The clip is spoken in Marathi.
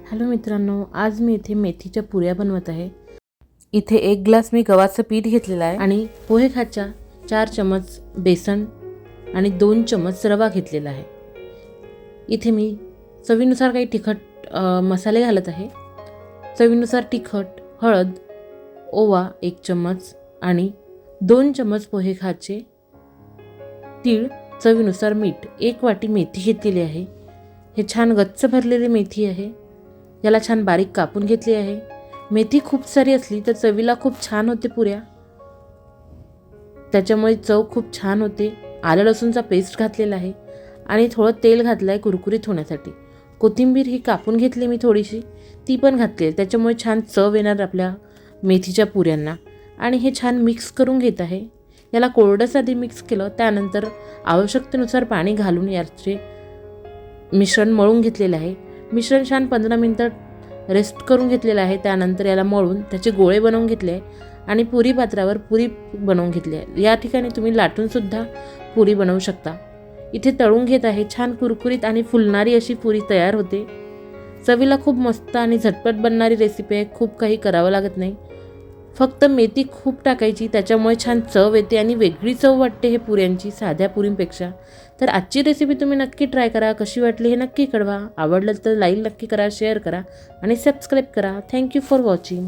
हॅलो मित्रांनो, आज मी इथे मेथीच्या पुऱ्या बनवत आहे। इथे 1 ग्लास मी गव्हाचं पीठ घेतलेलं आहे आणि पोहे खाच्या 4 चमच बेसन आणि 2 चमच रवा घेतलेला आहे। इथे मी चवीनुसार काही तिखट मसाले घालत आहे। चवीनुसार तिखट, हळद, ओवा 1 चमच आणि 2 चमच पोहे खाचे, तीळ, चवीनुसार मीठ, 1 वाटी मेथी घेतलेली आहे। हे छान गच्च भरलेली मेथी आहे। याला छान बारीक कापून घेतली आहे। मेथी खूप सारी असली तर चवीला खूप छान होते पुऱ्या, त्याच्यामुळे चव खूप छान होते। आलं लसूणचा पेस्ट घातलेला आहे आणि थोडं तेल घातलं आहे कुरकुरीत होण्यासाठी। कोथिंबीर ही कापून घेतली मी थोडीशी, ती पण घातली आहे, त्याच्यामुळे छान चव येणार आपल्या मेथीच्या पुऱ्यांना। आणि हे छान मिक्स करून घेत आहे। याला कोरडंच आधी मिक्स केलं, त्यानंतर आवश्यकतेनुसार पाणी घालून याचे मिश्रण मळून घेतलेलं आहे। मिश्रण छान 15 मिनिटं रेस्ट करून घेतलेलं आहे। त्यानंतर याला मळून त्याचे गोळे बनवून घेतले आणि पुरी पात्रावर पुरी बनवून घेतली आहे। या ठिकाणी तुम्ही लाटून सुद्धा पुरी बनवू शकता। इथे तळून घेत आहे। छान कुरकुरीत आणि फुलणारी अशी पुरी तयार होते। चवीला खूप मस्त आणि झटपट बनणारी रेसिपी आहे। खूप काही करावं लागत नाही, फक्त मेथी खूप टाकायची, त्याच्यामुळे छान चव येते आणि वेगळी चव वाटते हे पुऱ्यांची साध्या पुरींपेक्षा। तर आजची रेसिपी तुम्ही नक्की ट्राय करा। कशी वाटली हे नक्की कळवा। आवडलं तर लाईक नक्की करा, शेअर करा आणि सबस्क्राईब करा। Thank you for watching.